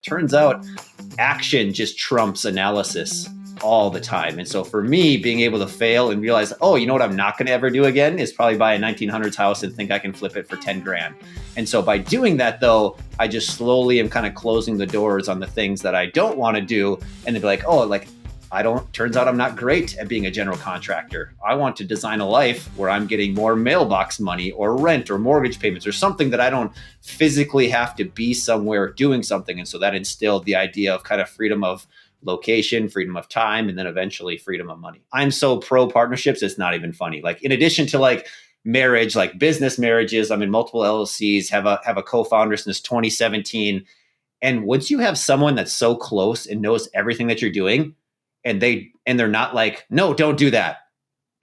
Turns out action just trumps analysis all the time. And so for me, being able to fail and realize, oh, you know what I'm not going to ever do again is probably buy a 1900s house and think I can flip it for 10 grand. And so by doing that, though, I just slowly am kind of closing the doors on the things that I don't want to do. And they'd be like, oh, like, turns out I'm not great at being a general contractor. I want to design a life where I'm getting more mailbox money or rent or mortgage payments or something that I don't physically have to be somewhere doing something. And so that instilled the idea of kind of freedom of location, freedom of time, and then eventually freedom of money. I'm so pro partnerships, it's not even funny. Like in addition to like marriage, like business marriages, I'm in multiple LLCs, have a co-founder since 2017. And once you have someone that's so close and knows everything that you're doing, and they're not like, no, don't do that.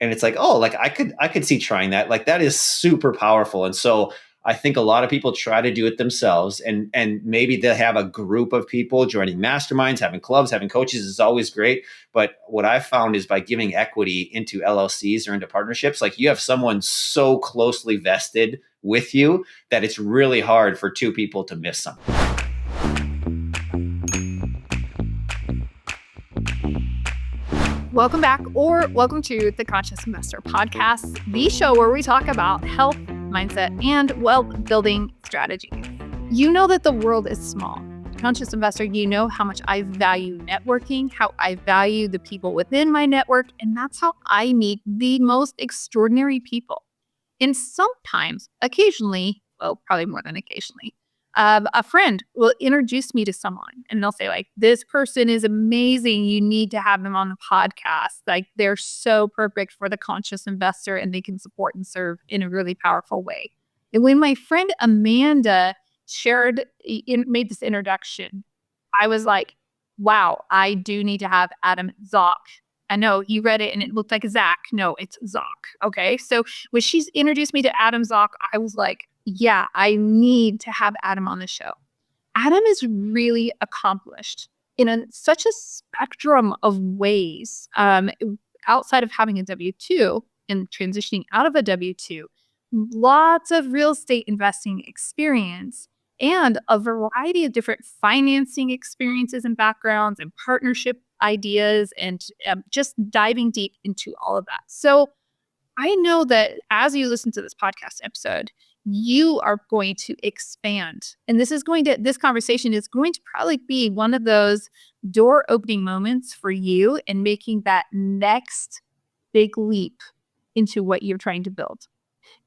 And it's like, oh, like I could see trying that. Like that is super powerful. And so I think a lot of people try to do it themselves, and maybe they'll have a group of people joining masterminds, having clubs, having coaches is always great. But what I found is by giving equity into LLCs or into partnerships, like you have someone so closely vested with you that it's really hard for two people to miss something. Welcome back, or welcome to the Conscious Investor Podcast, the show where we talk about health, mindset, and wealth building strategies. You know that the world is small. Conscious Investor, you know how much I value networking, how I value the people within my network, and that's how I meet the most extraordinary people. And sometimes, occasionally, well, probably more than occasionally, a friend will introduce me to someone and they'll say like, this person is amazing. You need to have them on the podcast. Like they're so perfect for the conscious investor and they can support and serve in a really powerful way. And when my friend Amanda made this introduction, I was like, wow, I do need to have Adam Zock. I know you read it and it looked like Zach. No, it's Zock. Okay. So when she's introduced me to Adam Zock, I was like, yeah, I need to have Adam on the show. Adam is really accomplished in such a spectrum of ways. Outside of having a W-2 and transitioning out of a W-2, lots of real estate investing experience and a variety of different financing experiences and backgrounds and partnership ideas and just diving deep into all of that. So I know that as you listen to this podcast episode, you are going to expand. And this conversation is going to probably be one of those door opening moments for you in making that next big leap into what you're trying to build.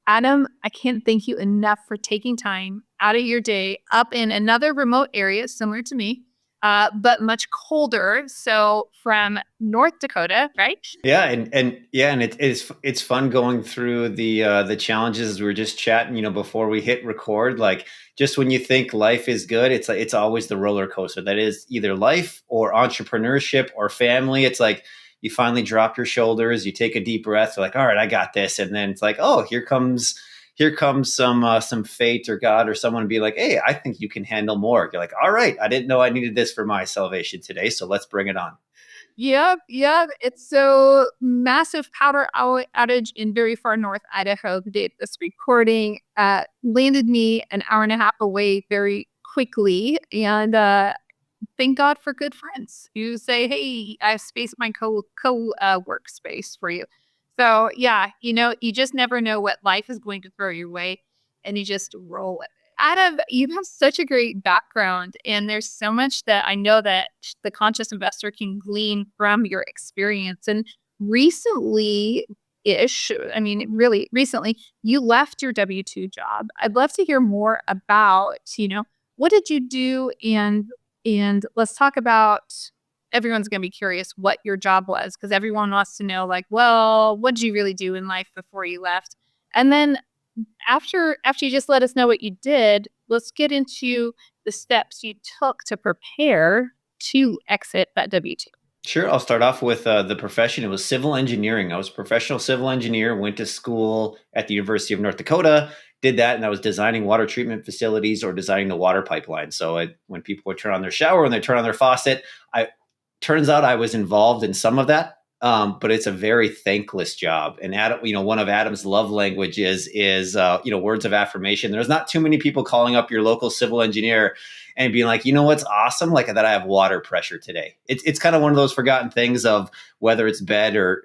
Adam, I can't thank you enough for taking time out of your day up in another remote area similar to me, but much colder. So from North Dakota, right? Yeah, and it's fun going through the challenges as we were just chatting, before we hit record. Like just when you think life is good, it's always the roller coaster. That is either life or entrepreneurship or family. It's like you finally drop your shoulders, you take a deep breath, you're like, all right, I got this. And then it's like, oh, here comes some fate or God or someone be like, hey, I think you can handle more. You're like, all right, I didn't know I needed this for my salvation today, so let's bring it on. Yep. It's so massive power outage in very far north Idaho. The day of this recording landed me an hour and a half away very quickly. And thank God for good friends who say, hey, I have space in my workspace for you. So yeah, you just never know what life is going to throw your way and you just roll with it. Adam, you have such a great background and there's so much that I know that the conscious investor can glean from your experience. And really recently, you left your W-2 job. I'd love to hear more about, what did you do? And let's talk about, everyone's going to be curious what your job was because everyone wants to know like, well, what did you really do in life before you left? And then after you just let us know what you did, let's get into the steps you took to prepare to exit that W-2. Sure. I'll start off with the profession. It was civil engineering. I was a professional civil engineer, went to school at the University of North Dakota, did that, and I was designing water treatment facilities or designing the water pipeline. So when people would turn on their shower and they turn on their faucet, turns out I was involved in some of that. but it's a very thankless job. And Adam, one of Adam's love languages is words of affirmation. There's not too many people calling up your local civil engineer and being like, you know what's awesome, like that I have water pressure today. It's kind of one of those forgotten things of whether it's bed or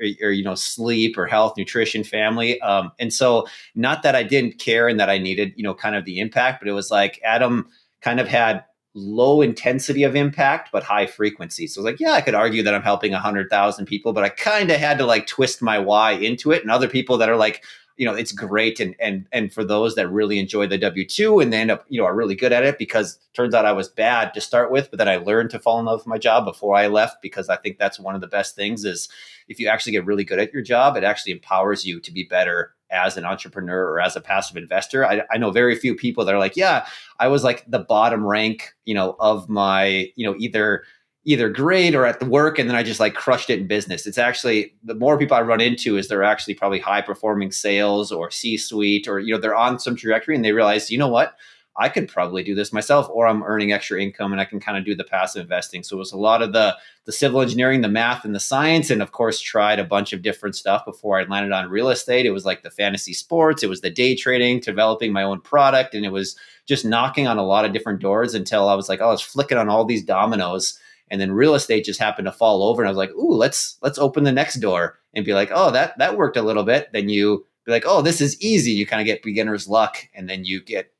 sleep or health, nutrition, family. And so not that I didn't care and that I needed kind of the impact, but it was like Adam kind of had low intensity of impact, but high frequency. So it's like, yeah, I could argue that I'm helping 100,000 people, but I kind of had to like twist my why into it. And other people that are like, it's great. And for those that really enjoy the W-2 and they end up, are really good at it, because it turns out I was bad to start with, but then I learned to fall in love with my job before I left, because I think that's one of the best things is if you actually get really good at your job, it actually empowers you to be better as an entrepreneur or as a passive investor. I know very few people that are like, yeah, I was like the bottom rank, of my, either grade or at the work, and then I just like crushed it in business. It's actually, the more people I run into is they're actually probably high performing sales or C-suite, or they're on some trajectory and they realize, you know what, I could probably do this myself, or I'm earning extra income and I can kind of do the passive investing. So it was a lot of the civil engineering, the math and the science, and of course tried a bunch of different stuff before I landed on real estate. It was like the fantasy sports, it was the day trading, developing my own product, and it was just knocking on a lot of different doors until I was like, oh, I was flicking on all these dominoes. And then real estate just happened to fall over, and I was like, ooh, let's open the next door and be like, oh, that worked a little bit. Then you be like, oh, this is easy. You kind of get beginner's luck, and then you get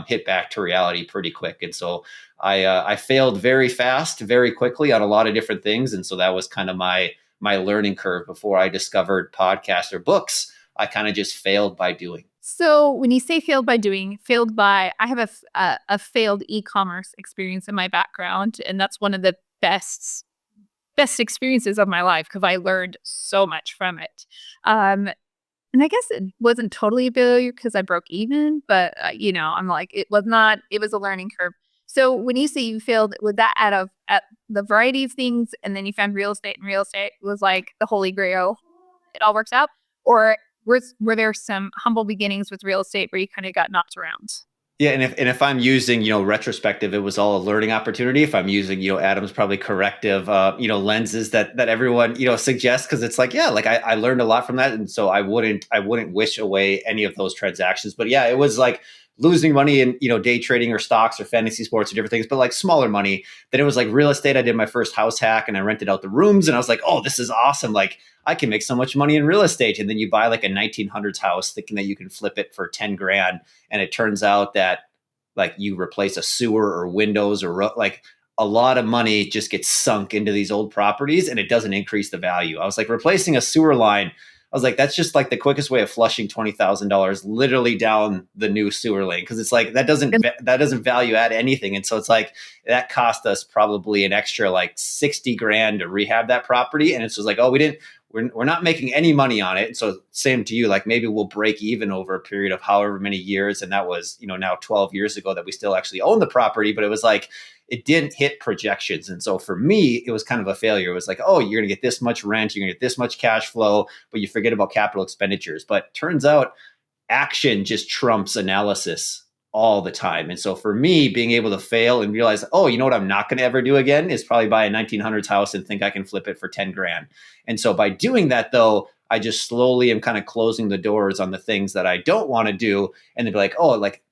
hit back to reality pretty quick. And so I failed very fast, very quickly on a lot of different things. And so that was kind of my learning curve before I discovered podcasts or books. I kind of just failed by doing. So when you say failed by doing, I have a failed e-commerce experience in my background. And that's one of the best experiences of my life, because I learned so much from it. And I guess it wasn't totally a failure because I broke even, but I'm like, it was a learning curve. So when you say you failed, was that at the variety of things, and then you found real estate, and real estate was like the holy grail, it all works out? Or were there some humble beginnings with real estate where you kind of got knocked around? Yeah, and if I'm using retrospective, it was all a learning opportunity. If I'm using Adam's probably corrective lenses that everyone suggests, because it's like, yeah, like I learned a lot from that, and so I wouldn't wish away any of those transactions. But yeah, it was like losing money in day trading or stocks or fantasy sports or different things, but like smaller money. Then it was like real estate. I did my first house hack and I rented out the rooms, and I was like, oh, this is awesome! Like I can make so much money in real estate. And then you buy like a 1900s house thinking that you can flip it for 10 grand. And it turns out that like you replace a sewer or windows or like a lot of money just gets sunk into these old properties and it doesn't increase the value. I was like, replacing a sewer line, I was like, that's just like the quickest way of flushing $20,000 literally down the new sewer lane. Cause it's like, that doesn't value add anything. And so it's like, that cost us probably an extra like 60 grand to rehab that property. And it's just like, oh, we're not making any money on it. And so same to you, like maybe we'll break even over a period of however many years. And that was, now 12 years ago that we still actually own the property, but it was like, it didn't hit projections. And so for me, it was kind of a failure. It was like, oh, you're going to get this much rent, you're going to get this much cash flow, but you forget about capital expenditures. But turns out action just trumps analysis all the time. And so for me, being able to fail and realize, oh, you know what I'm not going to ever do again is probably buy a 1900s house and think I can flip it for 10 grand. And so by doing that, though, I just slowly am kind of closing the doors on the things that I don't want to do. And they'd be like, oh, like,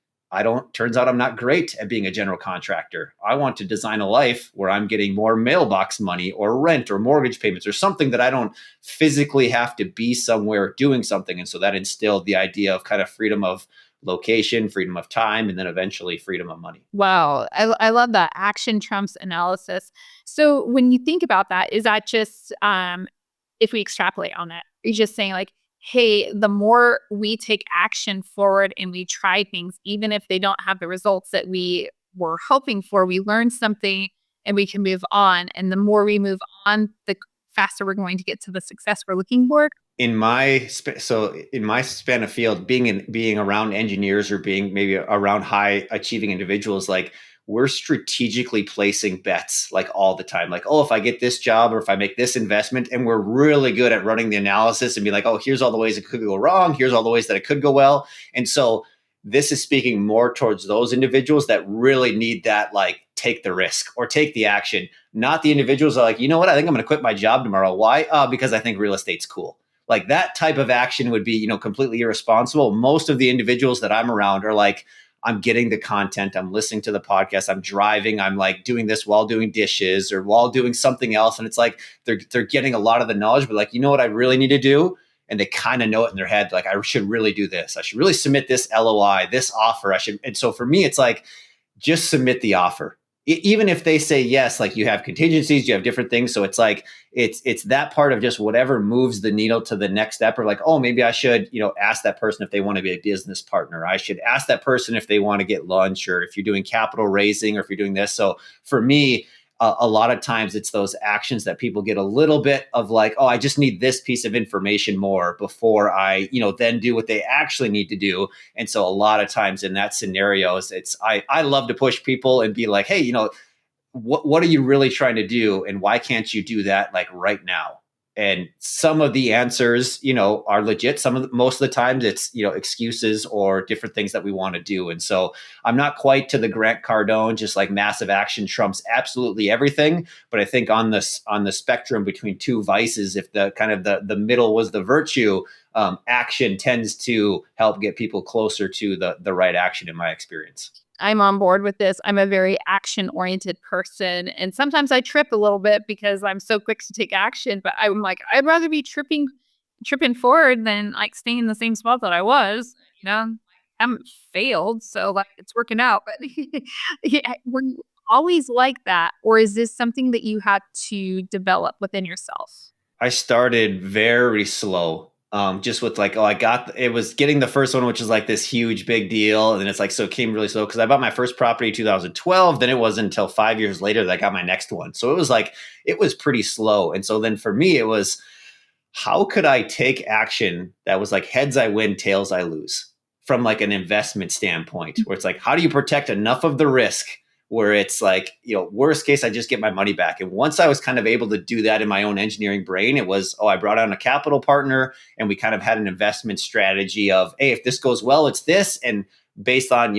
turns out I'm not great at being a general contractor. I want to design a life where I'm getting more mailbox money or rent or mortgage payments or something that I don't physically have to be somewhere doing something. And so that instilled the idea of kind of freedom of location, freedom of time, and then eventually freedom of money. Wow. I love that. Action trumps analysis. So when you think about that, is that just, if we extrapolate on that, you're just saying like, hey, the more we take action forward and we try things, even if they don't have the results that we were hoping for, we learn something and we can move on. And the more we move on, the faster we're going to get to the success we're looking for. In my span of field, being around engineers or being maybe around high achieving individuals, like we're strategically placing bets like all the time. Like, oh, if I get this job or if I make this investment, and we're really good at running the analysis and be like, oh, here's all the ways it could go wrong. Here's all the ways that it could go well. And so this is speaking more towards those individuals that really need that like take the risk or take the action. Not the individuals that are like, you know what, I think I'm going to quit my job tomorrow. Why? Because I think real estate's cool. Like that type of action would be, completely irresponsible. Most of the individuals that I'm around are like, I'm getting the content, I'm listening to the podcast, I'm driving, I'm like doing this while doing dishes or while doing something else. And it's like they're getting a lot of the knowledge, but like, you know what I really need to do? And they kind of know it in their head, like I should really do this. I should really submit this LOI, this offer. And so for me, it's like, just submit the offer. Even if they say yes, like you have contingencies, you have different things. So it's like, it's that part of just whatever moves the needle to the next step, or like, oh, maybe I should, ask that person if they want to be a business partner. I should ask that person if they want to get lunch, or if you're doing capital raising, or if you're doing this. So for me, a lot of times it's those actions that people get a little bit of like, oh, I just need this piece of information more before I, then do what they actually need to do. And so a lot of times in that scenarios, I love to push people and be like, hey, what are you really trying to do? And why can't you do that like right now? And some of the answers, are legit. Most of the times it's, excuses or different things that we want to do. And so I'm not quite to the Grant Cardone, just like massive action trumps absolutely everything. But I think on the spectrum between two vices, if the kind of the middle was the virtue, action tends to help get people closer to the right action in my experience. I'm on board with this. I'm a very action-oriented person. And sometimes I trip a little bit because I'm so quick to take action. But I'm like, I'd rather be tripping forward than like staying in the same spot that I was. I haven't failed. So like it's working out. But yeah, were you always like that? Or is this something that you had to develop within yourself? I started very slow. Just with like, it was getting the first one, which is like this huge big deal. And then it's like, so it came really slow because I bought my first property in 2012. Then it wasn't until 5 years later that I got my next one. So it was pretty slow. And so then for me, it was, how could I take action that was like heads I win, tails I lose, from like an investment standpoint, where it's like, how do you protect enough of the risk where it's like, worst case, I just get my money back. And once I was kind of able to do that in my own engineering brain, it was, I brought on a capital partner and we kind of had an investment strategy of, hey, if this goes well, it's this. And based on,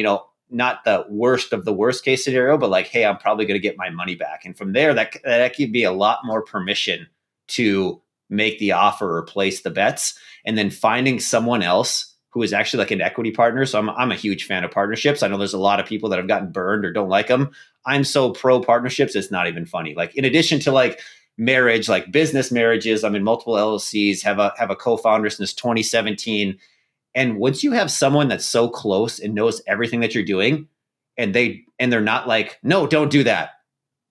not the worst of the worst case scenario, but like, hey, I'm probably going to get my money back. And from there, that could be a lot more permission to make the offer or place the bets. And then finding someone else who is actually like an equity partner. So I'm a huge fan of partnerships. I know there's a lot of people that have gotten burned or don't like them. I'm so pro partnerships, it's not even funny. Like in addition to like marriage, like business marriages, I'm in multiple LLCs, have a co-founder since 2017. And once you have someone that's so close and knows everything that you're doing, and they're not like, no, don't do that.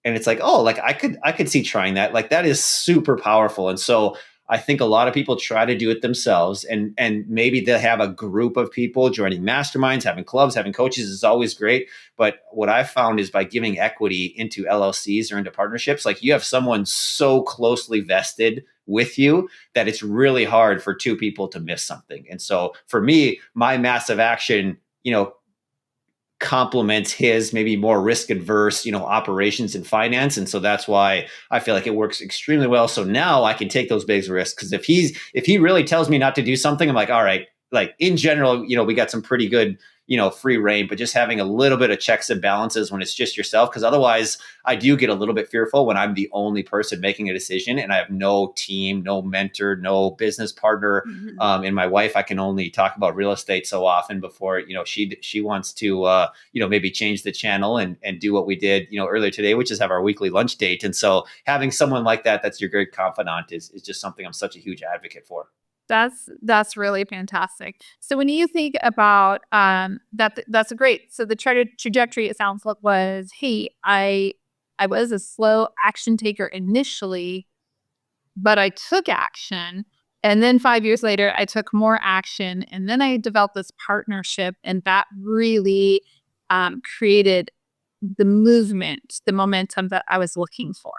And it's like, oh, like I could see trying that. Like that is super powerful. And so I think a lot of people try to do it themselves, and maybe they'll have a group of people joining masterminds, having clubs, having coaches is always great. But what I've found is by giving equity into LLCs or into partnerships, like you have someone so closely vested with you that it's really hard for two people to miss something. And so for me, my massive action, complements his maybe more risk adverse, operations and finance. And so that's why I feel like it works extremely well. So now I can take those big risks, because if he really tells me not to do something, I'm like, all right, like in general, we got some pretty good, free reign, but just having a little bit of checks and balances when it's just yourself. Because otherwise I do get a little bit fearful when I'm the only person making a decision and I have no team, no mentor, no business partner. Mm-hmm. And my wife, I can only talk about real estate so often before, she wants to, maybe change the channel and do what we did, earlier today, which is have our weekly lunch date. And so having someone like that, that's your great confidant is just something I'm such a huge advocate for. That's really fantastic. So when you think about that's a great. So the trajectory, it sounds like, was, hey, I was a slow action taker initially, but I took action, and then 5 years later I took more action, and then I developed this partnership, and that really created the movement, the momentum that I was looking for.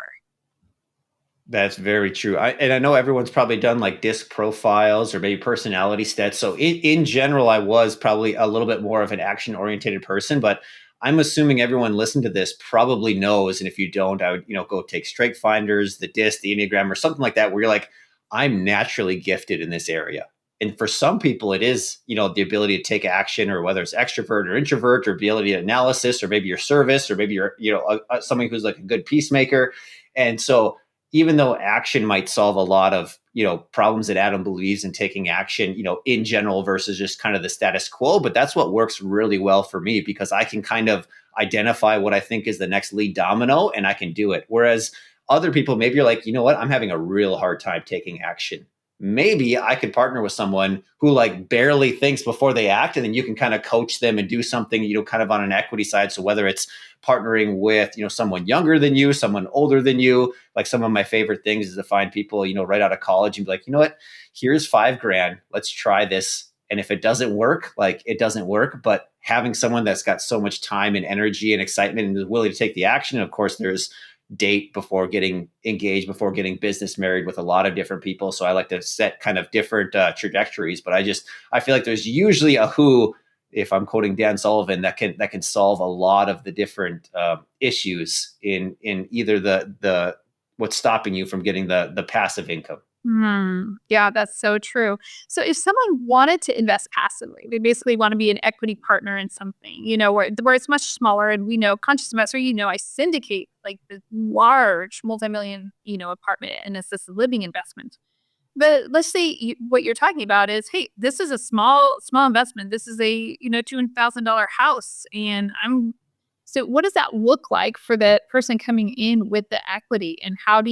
That's very true. I know everyone's probably done like disc profiles or maybe personality stats. So in general, I was probably a little bit more of an action oriented person, but I'm assuming everyone listening to this probably knows. And if you don't, I would, go take Strength Finders, the disc, the Enneagram, or something like that, where you're like, I'm naturally gifted in this area. And for some people, it is, the ability to take action, or whether it's extrovert or introvert, or ability to analysis, or maybe your service, or maybe you're, somebody who's like a good peacemaker. And so even though action might solve a lot of, problems that Adam believes in taking action, in general versus just kind of the status quo, but that's what works really well for me because I can kind of identify what I think is the next lead domino and I can do it. Whereas other people, maybe you're like, you know what, I'm having a real hard time taking action. Maybe I could partner with someone who like barely thinks before they act, and then you can kind of coach them and do something, kind of on an equity side. So whether it's partnering with, someone younger than you, someone older than you, like some of my favorite things is to find people, right out of college and be like, you know what, here's $5,000. Let's try this. And if it doesn't work, like it doesn't work, but having someone that's got so much time and energy and excitement and is willing to take the action. And of course, there's date before getting engaged, before getting business married with a lot of different people. So I like to set kind of different trajectories, but I feel like there's usually a who, if I'm quoting Dan Sullivan, that can solve a lot of the different issues in either the what's stopping you from getting the passive income. Yeah, that's so true. So if someone wanted to invest passively, they basically want to be an equity partner in something, where it's much smaller. And we know conscious investor, I syndicate like the large multi-million, apartment and assisted living investment. But let's say what you're talking about is, hey, this is a small investment. This is a, $200,000 house. So what does that look like for the person coming in with the equity? And how do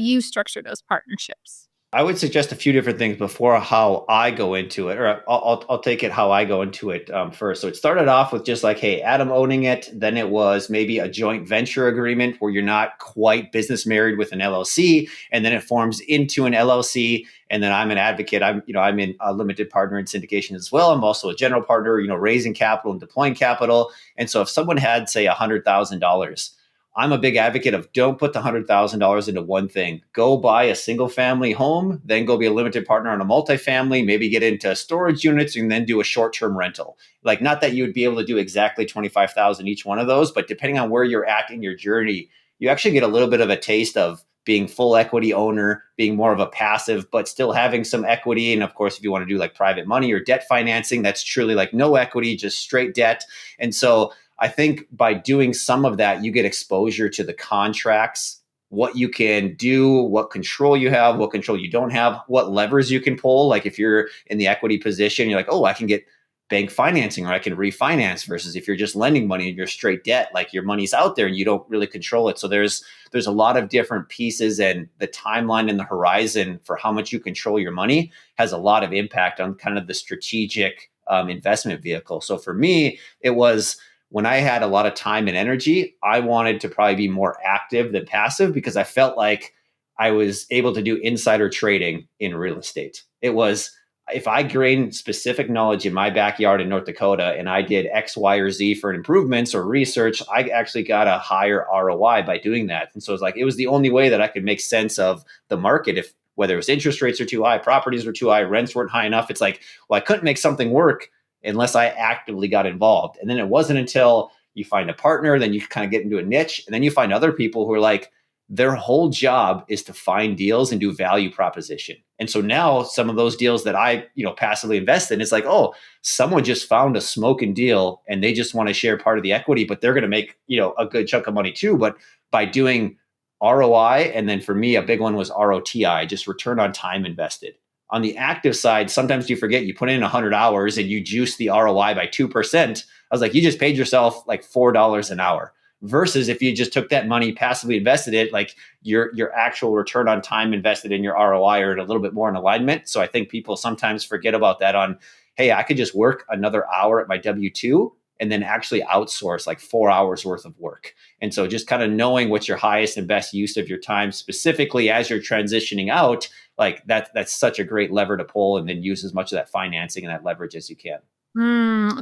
you structure those partnerships? I would suggest a few different things before how I go into it, or I'll take it how I go into it first. So it started off with just like, hey, Adam owning it. Then it was maybe a joint venture agreement where you're not quite business married with an LLC, and then it forms into an LLC. And then I'm an advocate. I'm in a limited partner in syndication as well. I'm also a general partner, raising capital and deploying capital. And so if someone had, say, $100,000. I'm a big advocate of don't put the $100,000 into one thing. Go buy a single family home, then go be a limited partner on a multifamily, maybe get into storage units and then do a short-term rental. Like, not that you would be able to do exactly 25,000 each one of those, but depending on where you're at in your journey, you actually get a little bit of a taste of being full equity owner, being more of a passive, but still having some equity. And of course, if you want to do like private money or debt financing, that's truly like no equity, just straight debt. And so I think by doing some of that, you get exposure to the contracts, what you can do, what control you have, what control you don't have, what levers you can pull. Like if you're in the equity position, you're like, oh, I can get bank financing or I can refinance, versus if you're just lending money and you're straight debt, like your money's out there and you don't really control it. So there's a lot of different pieces, and the timeline and the horizon for how much you control your money has a lot of impact on kind of the strategic investment vehicle. So for me, it was, when I had a lot of time and energy, I wanted to probably be more active than passive because I felt like I was able to do insider trading in real estate. It was, if I gained specific knowledge in my backyard in North Dakota and I did X, Y, or Z for improvements or research, I actually got a higher ROI by doing that. And so it's like, it was the only way that I could make sense of the market. If whether it was interest rates are too high, properties were too high, rents weren't high enough, it's like, well, I couldn't make something work unless I actively got involved. And then it wasn't until you find a partner, then you kind of get into a niche, and then you find other people who are like, their whole job is to find deals and do value proposition. And so now some of those deals that I, passively invest in, it's like, oh, someone just found a smoking deal and they just want to share part of the equity, but they're going to make, a good chunk of money too. But by doing ROI, and then for me, a big one was ROTI, just return on time invested. On the active side, sometimes you forget you put in 100 hours and you juice the ROI by 2%. I was like, you just paid yourself like $4 an hour. Versus if you just took that money, passively invested it, like your actual return on time invested in your ROI are a little bit more in alignment. So I think people sometimes forget about that on, hey, I could just work another hour at my W-2 and then actually outsource like 4 hours worth of work. And so just kind of knowing what's your highest and best use of your time, specifically as you're transitioning out, like that's such a great lever to pull, and then use as much of that financing and that leverage as you can.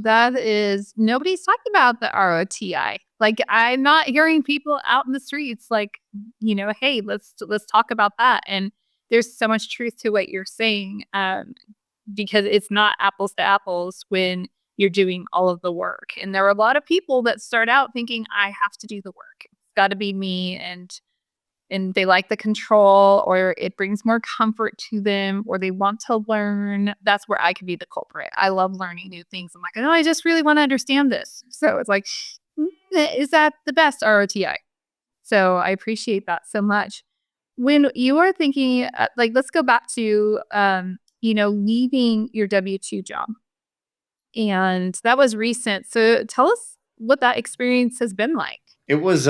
That is, nobody's talking about the ROTI. Like, I'm not hearing people out in the streets like, hey, let's talk about that. And there's so much truth to what you're saying, because it's not apples to apples when you're doing all of the work. And there are a lot of people that start out thinking, I have to do the work. It's got to be me. And and they like the control, or it brings more comfort to them, or they want to learn, that's where I could be the culprit. I love learning new things. I'm like, oh, I just really want to understand this. So it's like, is that the best ROTI? So I appreciate that so much. When you are thinking, like, let's go back to, leaving your W-2 job. And that was recent. So tell us what that experience has been like. It was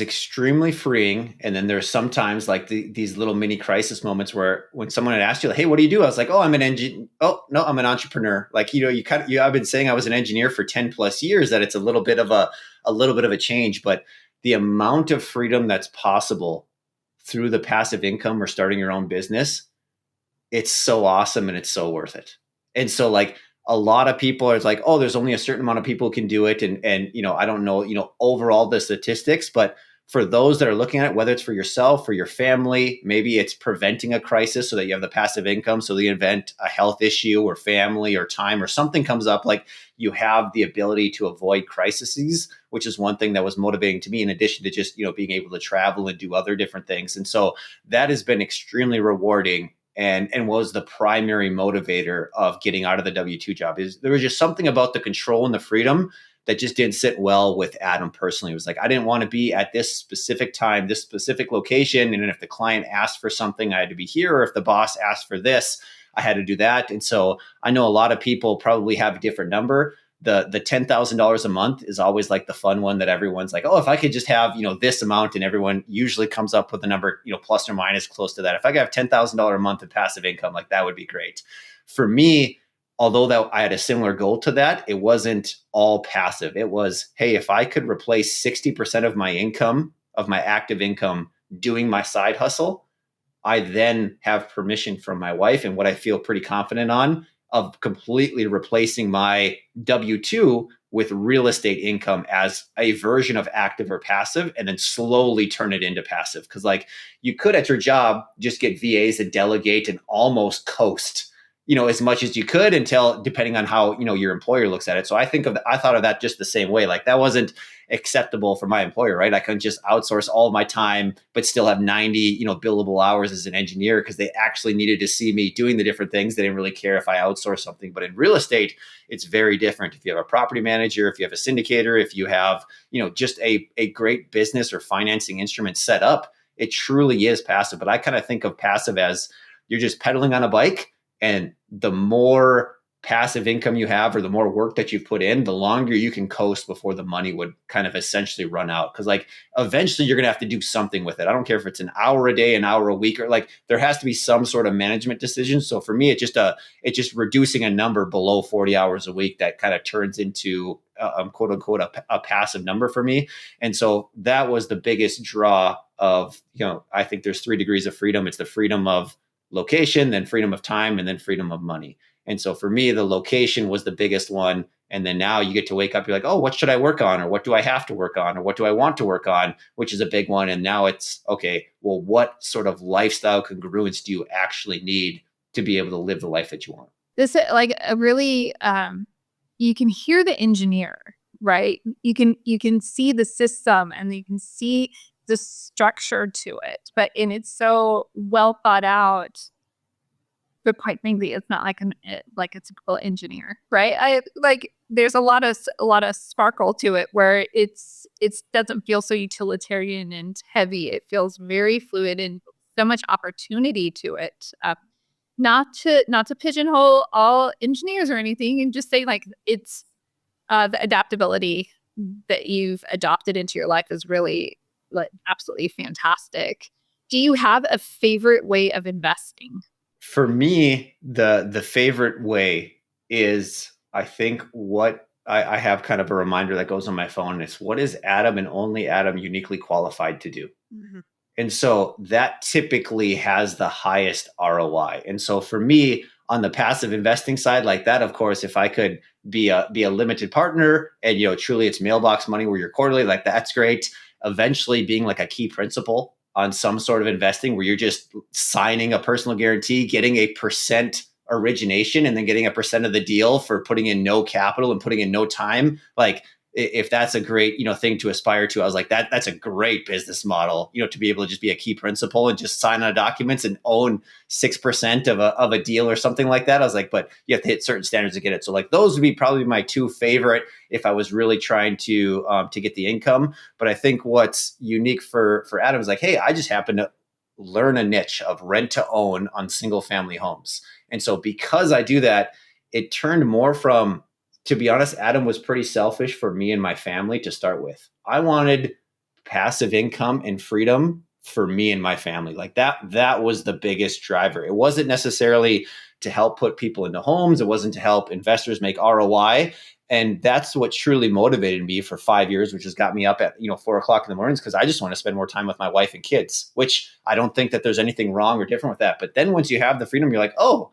extremely freeing. And then there's sometimes like these little mini crisis moments where when someone had asked you, like, hey, what do you do? I was like, oh, I'm an engineer. Oh, no, I'm an entrepreneur. Like, I've been saying I was an engineer for 10 plus years, that it's a little bit of a change, but the amount of freedom that's possible through the passive income or starting your own business, it's so awesome and it's so worth it. And so like a lot of people are like, oh, there's only a certain amount of people who can do it. And I don't know, overall the statistics, but for those that are looking at it, whether it's for yourself or your family, maybe it's preventing a crisis so that you have the passive income. So the event, a health issue or family or time or something comes up, like you have the ability to avoid crises, which is one thing that was motivating to me, in addition to just, being able to travel and do other different things. And so that has been extremely rewarding and was the primary motivator of getting out of the W-2 job. Is there was just something about the control and the freedom that just didn't sit well with Adam personally. It was like, I didn't want to be at this specific time, this specific location. And if the client asked for something, I had to be here. Or if the boss asked for this, I had to do that. And so I know a lot of people probably have a different number. The $10,000 a month is always like the fun one that everyone's like, oh, if I could just have, this amount, and everyone usually comes up with a number, plus or minus close to that. If I could have $10,000 a month in passive income, like that would be great. For me, although that I had a similar goal to that, it wasn't all passive. It was, hey, if I could replace 60% of my income, of my active income, doing my side hustle, I then have permission from my wife, and what I feel pretty confident on, of completely replacing my W-2 with real estate income as a version of active or passive, and then slowly turn it into passive. Because like you could at your job just get VAs and delegate and almost coast, as much as you could, until, depending on how, your employer looks at it. So I thought of that just the same way. Like that wasn't acceptable for my employer, right? I couldn't just outsource all of my time, but still have 90, billable hours as an engineer, because they actually needed to see me doing the different things. They didn't really care if I outsourced something. But in real estate, it's very different. If you have a property manager, if you have a syndicator, if you have, just a great business or financing instrument set up, it truly is passive. But I kind of think of passive as you're just pedaling on a bike. And the more passive income you have, or the more work that you've put in, the longer you can coast before the money would kind of essentially run out. Because like eventually you're going to have to do something with it. I don't care if it's an hour a day, an hour a week, or like there has to be some sort of management decision. So for me, it's just reducing a number below 40 hours a week that kind of turns into quote unquote a passive number for me. And so that was the biggest draw of, I think there's 3 degrees of freedom. It's the freedom of location, then freedom of time, and then freedom of money. And so for me, the location was the biggest one. And then now you get to wake up, you're like, oh, what should I work on? Or what do I have to work on? Or what do I want to work on? Which is a big one. And now it's, okay, well, what sort of lifestyle congruence do you actually need to be able to live the life that you want? This like a really, you can hear the engineer, right? You can see the system, and you can see the structure to it, and it's so well thought out. But quite frankly, it's not like a typical engineer, right? There's a lot of sparkle to it, where it doesn't feel so utilitarian and heavy. It feels very fluid and so much opportunity to it. Not to pigeonhole all engineers or anything, and just say like it's the adaptability that you've adopted into your life is really like absolutely fantastic. Do you have a favorite way of investing? For me, the favorite way is, I think, what I have kind of a reminder that goes on my phone. It's, what is Adam and only Adam uniquely qualified to do? Mm-hmm. And so that typically has the highest ROI. And so for me, on the passive investing side, like that, of course, if I could be a limited partner, and truly it's mailbox money where you're quarterly, like that's great. Eventually being like a key principal on some sort of investing where you're just signing a personal guarantee, getting a percent origination, and then getting a percent of the deal for putting in no capital and putting in no time. Like if that's a great, thing to aspire to, I was like, that's a great business model, to be able to just be a key principal and just sign on documents and own 6% of a deal or something like that. I was like, but you have to hit certain standards to get it. So like those would be probably my two favorite if I was really trying to get the income. But I think what's unique for Adam is like, hey, I just happen to learn a niche of rent to own on single family homes. And so because I do that, it turned more from, to be honest, Adam was pretty selfish for me and my family to start with. I wanted passive income and freedom for me and my family. Like that was the biggest driver. It wasn't necessarily to help put people into homes. It wasn't to help investors make ROI. And that's what truly motivated me for 5 years, which has got me up at 4:00 in the mornings, because I just want to spend more time with my wife and kids, which I don't think that there's anything wrong or different with that. But then once you have the freedom, you're like, oh,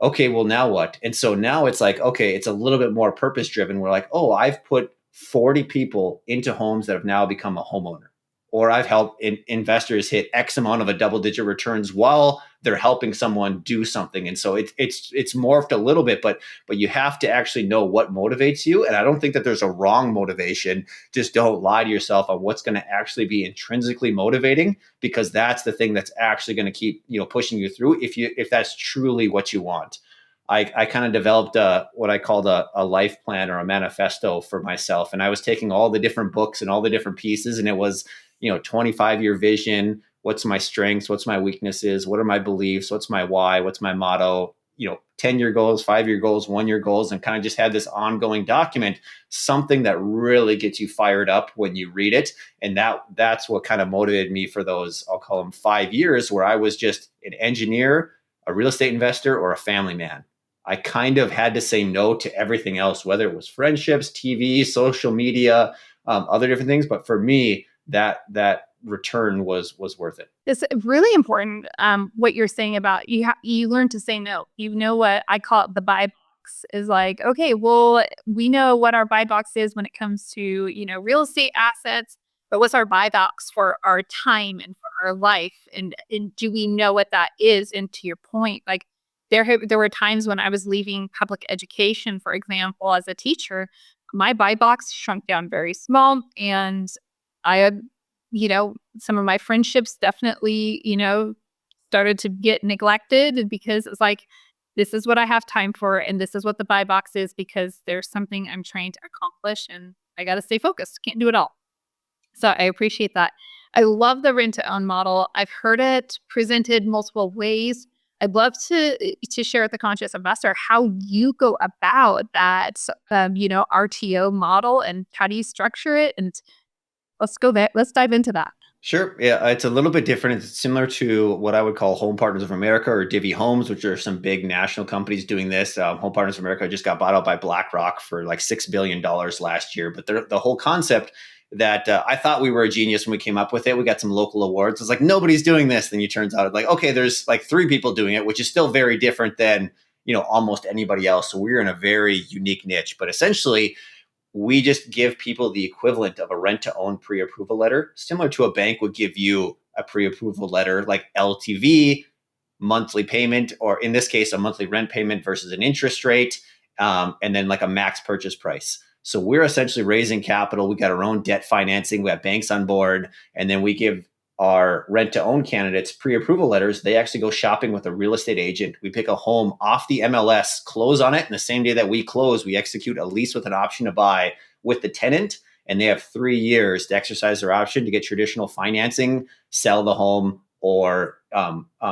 okay, well, now what? And so now it's like, okay, it's a little bit more purpose driven. We're like, oh, I've put 40 people into homes that have now become a homeowner, or I've helped investors hit X amount of a double digit returns while they're helping someone do something. And so it's morphed a little bit, but you have to actually know what motivates you. And I don't think that there's a wrong motivation. Just don't lie to yourself on what's going to actually be intrinsically motivating, because that's the thing that's actually going to keep, pushing you through if that's truly what you want. I kind of developed what I called a life plan or a manifesto for myself. And I was taking all the different books and all the different pieces, and it was, 25-year vision. What's my strengths? What's my weaknesses? What are my beliefs? What's my why? What's my motto? 10-year goals, 5-year goals, 1-year goals, and kind of just had this ongoing document, something that really gets you fired up when you read it. And that's what kind of motivated me for those, I'll call them 5 years, where I was just an engineer, a real estate investor, or a family man. I kind of had to say no to everything else, whether it was friendships, TV, social media, other different things. But for me, that return was worth it. It's really important what you're saying about you learn to say no. What I call it, the buy box is like, okay, well, we know what our buy box is when it comes to, real estate assets, but what's our buy box for our time and for our life? And do we know what that is? And to your point, like there were times when I was leaving public education, for example, as a teacher, my buy box shrunk down very small, and I had, some of my friendships definitely, started to get neglected, because it's like, this is what I have time for, and this is what the buy box is, because there's something I'm trying to accomplish, and I got to stay focused. Can't do it all. So I appreciate that. I love the rent to own model. I've heard it presented multiple ways. I'd love to share with the conscious investor how you go about that, RTO model, and how do you structure it, and let's go there. Let's dive into that. Sure. Yeah, it's a little bit different. It's similar to what I would call Home Partners of America or Divvy Homes, which are some big national companies doing this. Home Partners of America just got bought out by BlackRock for like $6 billion last year. But the whole concept that I thought we were a genius when we came up with it. We got some local awards. It's like, nobody's doing this. Then it turns out like, okay, there's like 3 people doing it, which is still very different than, almost anybody else. So we're in a very unique niche. But essentially, we just give people the equivalent of a rent-to-own pre-approval letter, similar to a bank would give you a pre-approval letter, like LTV, monthly payment, or in this case, a monthly rent payment versus an interest rate, and then like a max purchase price. So we're essentially raising capital. We got our own debt financing. We have banks on board, and then we give our rent-to-own candidates pre-approval letters. They actually go shopping with a real estate agent. We pick a home off the MLS, close on it, and the same day that we close, we execute a lease with an option to buy with the tenant, and they have 3 years to exercise their option to get traditional financing, sell the home, or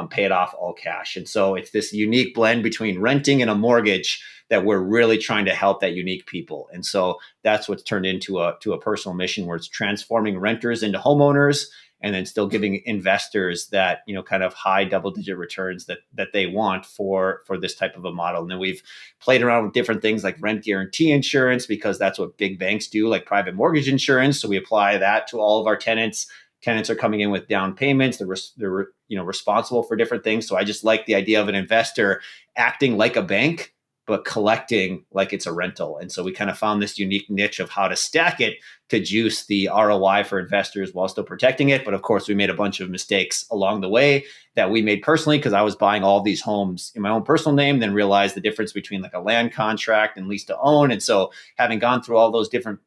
pay it off all cash. And so it's this unique blend between renting and a mortgage that we're really trying to help that unique people. And so that's what's turned into a personal mission, where it's transforming renters into homeowners, and then still giving investors that, kind of high double-digit returns that they want for this type of a model. And then we've played around with different things like rent guarantee insurance, because that's what big banks do, like private mortgage insurance. So we apply that to all of our tenants. Tenants are coming in with down payments. They're responsible for different things. So I just like the idea of an investor acting like a bank, but collecting like it's a rental. And so we kind of found this unique niche of how to stack it to juice the ROI for investors while still protecting it. But of course, we made a bunch of mistakes along the way that we made personally, because I was buying all these homes in my own personal name, then realized the difference between like a land contract and lease to own. And so having gone through all those different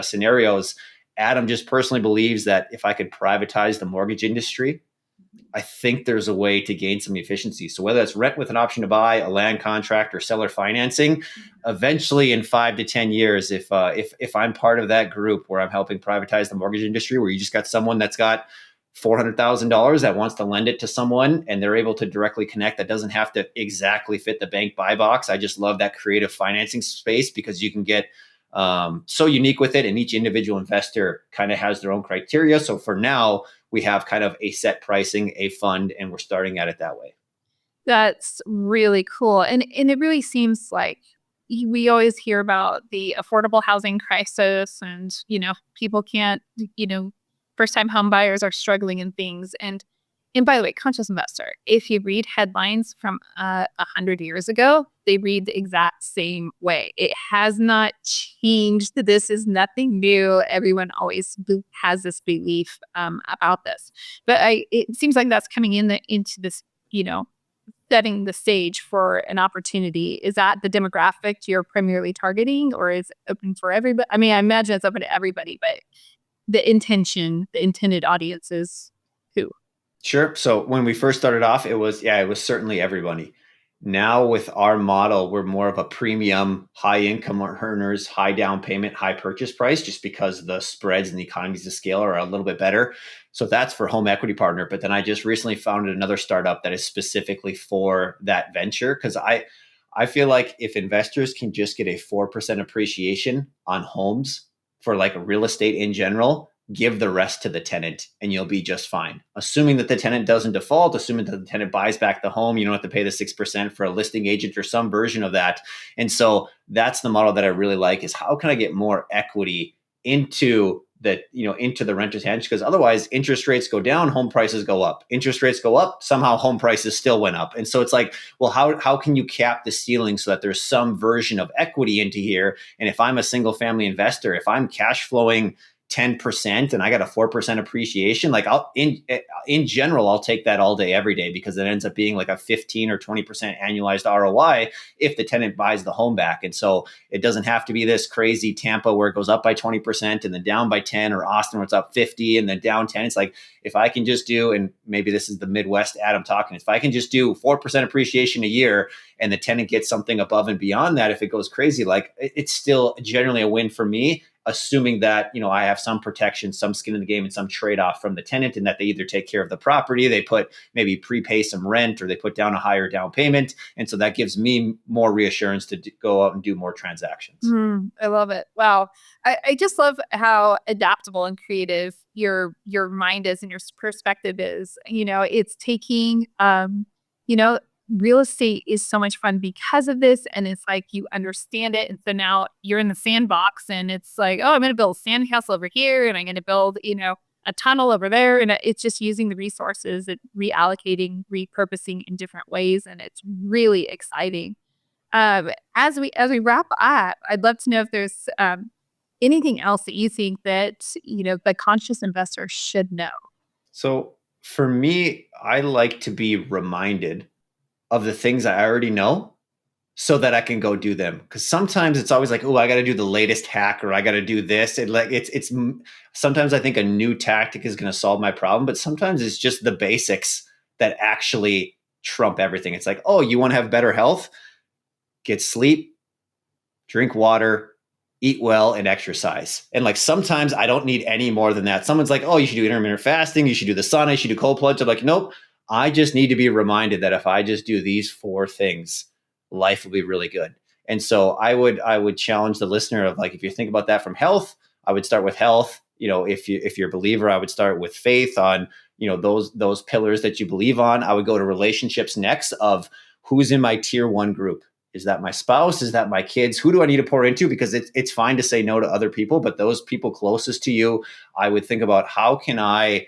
scenarios, Adam just personally believes that if I could privatize the mortgage industry, I think there's a way to gain some efficiency. So whether it's rent with an option to buy, a land contract, or seller financing, eventually in 5 to 10 years, if I'm part of that group where I'm helping privatize the mortgage industry, where you just got someone that's got $400,000 that wants to lend it to someone and they're able to directly connect, that doesn't have to exactly fit the bank buy box. I just love that creative financing space because you can get so unique with it, and each individual investor kind of has their own criteria. So for now, we have kind of a set pricing, a fund, and we're starting at it that way. That's really cool. And it really seems like we always hear about the affordable housing crisis and, people can't, first time home buyers are struggling in things. And by the way, conscious investor, if you read headlines from 100 years ago, they read the exact same way. It has not changed. This is nothing new. Everyone always has this belief about this. But it seems like that's coming into this, setting the stage for an opportunity. Is that the demographic you're primarily targeting, or is it open for everybody? I mean, I imagine it's open to everybody, but the intended audience is who? Sure. So when we first started off, it was certainly everybody. Now with our model, we're more of a premium, high income earners, high down payment, high purchase price, just because the spreads and the economies of scale are a little bit better. So that's for home equity partner. But then I just recently founded another startup that is specifically for that venture, because I feel like if investors can just get a 4% appreciation on homes for like real estate in general, give the rest to the tenant and you'll be just fine. Assuming that the tenant doesn't default, assuming that the tenant buys back the home, you don't have to pay the 6% for a listing agent or some version of that. And so that's the model that I really like, is how can I get more equity into the renter's hands? Because otherwise interest rates go down, home prices go up. Interest rates go up, somehow home prices still went up. And so it's like, well, how can you cap the ceiling so that there's some version of equity into here? And if I'm a single family investor, if I'm cash flowing 10% and I got a 4% appreciation, like in general, I'll take that all day, every day, because it ends up being like a 15 or 20% annualized ROI if the tenant buys the home back. And so it doesn't have to be this crazy Tampa where it goes up by 20% and then down by 10, or Austin where it's up 50 and then down 10. It's like, if I can just do, and maybe this is the Midwest Adam talking, if I can just do 4% appreciation a year and the tenant gets something above and beyond that, if it goes crazy, like it's still generally a win for me, assuming that, I have some protection, some skin in the game, and some trade-off from the tenant, and that they either take care of the property, they maybe prepay some rent, or they put down a higher down payment. And so that gives me more reassurance to go out and do more transactions. I love it. Wow. I just love how adaptable and creative your mind is and your perspective is. It's taking, real estate is so much fun because of this. And it's like, you understand it. And so now you're in the sandbox and it's like, oh, I'm going to build a sandcastle over here and I'm going to build, a tunnel over there. And it's just using the resources and reallocating, repurposing in different ways. And it's really exciting. As we wrap up, I'd love to know if there's anything else that you think that, the conscious investor should know. So for me, I like to be reminded of the things I already know so that I can go do them. Because sometimes it's always like, oh, I got to do the latest hack, or I got to do this. And like, it's sometimes I think a new tactic is going to solve my problem, but sometimes it's just the basics that actually trump everything. It's like, oh, you want to have better health? Get sleep, drink water, eat well, and exercise. And like, sometimes I don't need any more than that. Someone's like, oh, you should do intermittent fasting, you should do the sauna, you should do cold plunge. I'm like, nope. I just need to be reminded that if I just do these 4 things, life will be really good. And so I would challenge the listener of like, if you think about that from health, I would start with health. If you're a believer, I would start with faith on, those pillars that you believe on. I would go to relationships next, of who's in my tier 1 group. Is that my spouse? Is that my kids? Who do I need to pour into? Because it's fine to say no to other people, but those people closest to you, I would think about, how can I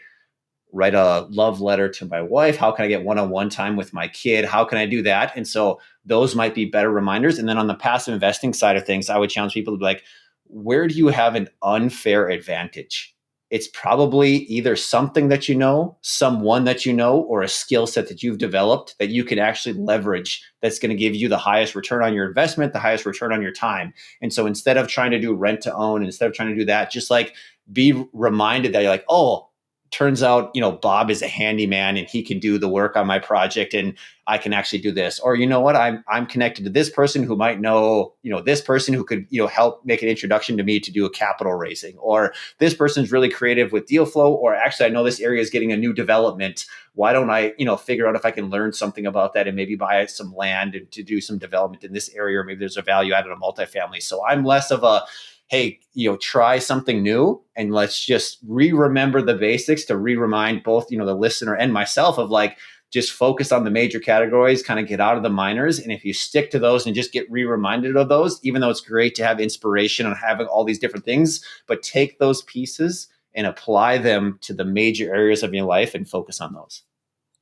write a love letter to my wife? How can I get one-on-one time with my kid? How can I do that? And so those might be better reminders. And then on the passive investing side of things, I would challenge people to be like, where do you have an unfair advantage? It's probably either something that you know, someone that you know, or a skill set that you've developed that you can actually leverage that's going to give you the highest return on your investment, the highest return on your time. And so instead of trying to do rent to own, instead of trying to do that, just like be reminded that you're like, oh, turns out, Bob is a handyman and he can do the work on my project and I can actually do this. Or, you know what, I'm connected to this person who might know, this person who could, help make an introduction to me to do a capital raising, or this person's really creative with deal flow, or actually I know this area is getting a new development. Why don't I, figure out if I can learn something about that and maybe buy some land and to do some development in this area, or maybe there's a value added on multifamily. So I'm less of a, hey, try something new and let's just remember the basics to remind both, the listener and myself of like, just focus on the major categories, kind of get out of the minors. And if you stick to those and just get reminded of those, even though it's great to have inspiration on having all these different things, but take those pieces and apply them to the major areas of your life and focus on those.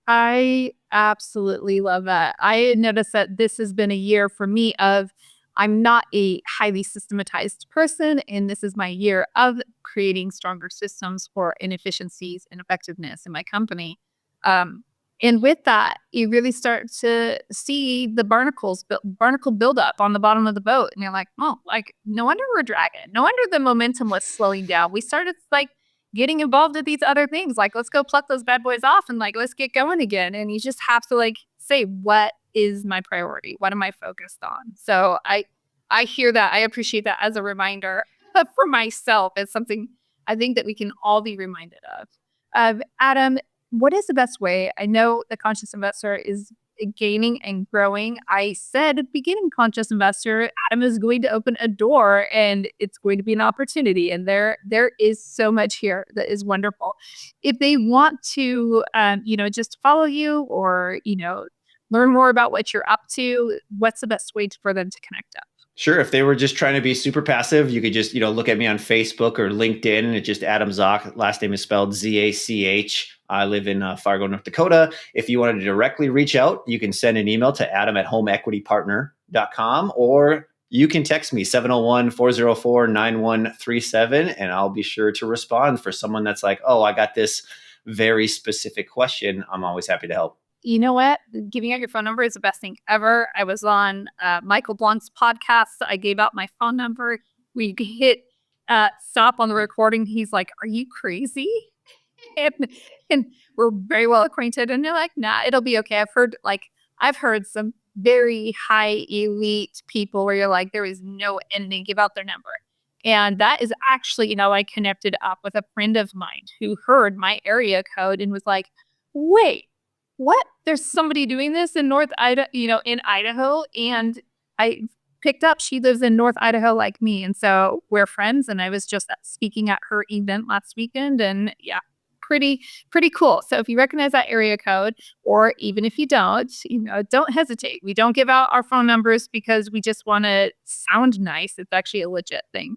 I absolutely love that. I noticed that this has been a year for me of I'm not a highly systematized person, and this is my year of creating stronger systems for inefficiencies and effectiveness in my company. And with that, you really start to see the barnacle buildup on the bottom of the boat, and you're like, oh, like no wonder we're dragging. No wonder the momentum was slowing down. We started like getting involved with these other things, like let's go pluck those bad boys off and like let's get going again. And you just have to like say, what is my priority? What am I focused on? So I hear that. I appreciate that as a reminder for myself. It's something I think that we can all be reminded of. Adam, what is the best way? I know the Conscious Investor is gaining and growing. I said at the beginning, Conscious Investor, Adam is going to open a door and it's going to be an opportunity. And there is so much here that is wonderful. If they want to, just follow you or, learn more about what you're up to, what's the best way for them to connect up? Sure. If they were just trying to be super passive, you could just, look at me on Facebook or LinkedIn, and it's just Adam Zock. Last name is spelled Zach. I live in Fargo, North Dakota. If you wanted to directly reach out, you can send an email to adam@homeequitypartner.com, or you can text me 701-404-9137, and I'll be sure to respond for someone that's like, oh, I got this very specific question. I'm always happy to help. You know what? Giving out your phone number is the best thing ever. I was on Michael Blunt's podcast. I gave out my phone number. We hit stop on the recording. He's like, are you crazy? and we're very well acquainted. And they're like, nah, it'll be okay. I've heard some very high elite people where you're like, there is no end, and give out their number. And that is actually, I connected up with a friend of mine who heard my area code and was like, wait, what? There's somebody doing this in North Idaho, in Idaho. And I picked up, she lives in North Idaho like me. And so we're friends. And I was just speaking at her event last weekend. And yeah, pretty cool. So if you recognize that area code, or even if you don't, don't hesitate. We don't give out our phone numbers because we just want to sound nice. It's actually a legit thing.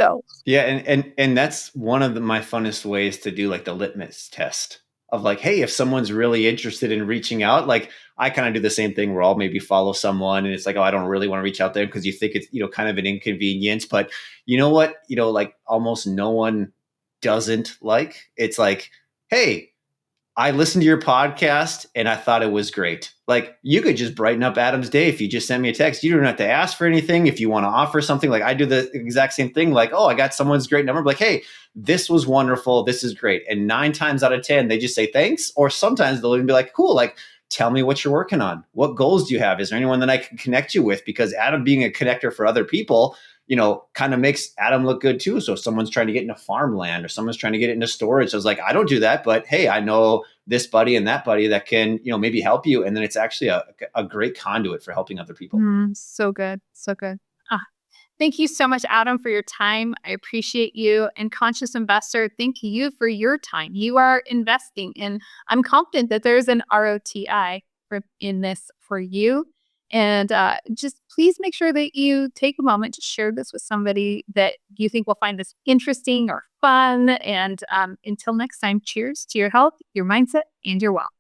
So yeah, and that's one of my funnest ways to do like the litmus test of like, hey, if someone's really interested in reaching out, like I kind of do the same thing where I'll maybe follow someone and it's like, oh, I don't really want to reach out there because you think it's, kind of an inconvenience. But you know what, like almost no one doesn't like. It's like, hey, I listened to your podcast and I thought it was great. Like you could just brighten up Adam's day if you just send me a text. You don't have to ask for anything. If you want to offer something, like I do the exact same thing. Like, oh, I got someone's great number. Like, hey, this was wonderful. This is great. And 9 times out of 10, they just say thanks. Or sometimes they'll even be like, cool. Like, tell me what you're working on. What goals do you have? Is there anyone that I can connect you with? Because Adam being a connector for other people, kind of makes Adam look good too. So if someone's trying to get into farmland or someone's trying to get into storage, I was like, I don't do that, but hey, I know this buddy and that buddy that can, maybe help you. And then it's actually a great conduit for helping other people. So good. So good. Thank you so much, Adam, for your time. I appreciate you. And Conscious Investor, thank you for your time. You are investing, and I'm confident that there's an ROTI in this for you. And just please make sure that you take a moment to share this with somebody that you think will find this interesting or fun. And until next time, cheers to your health, your mindset, and your wealth.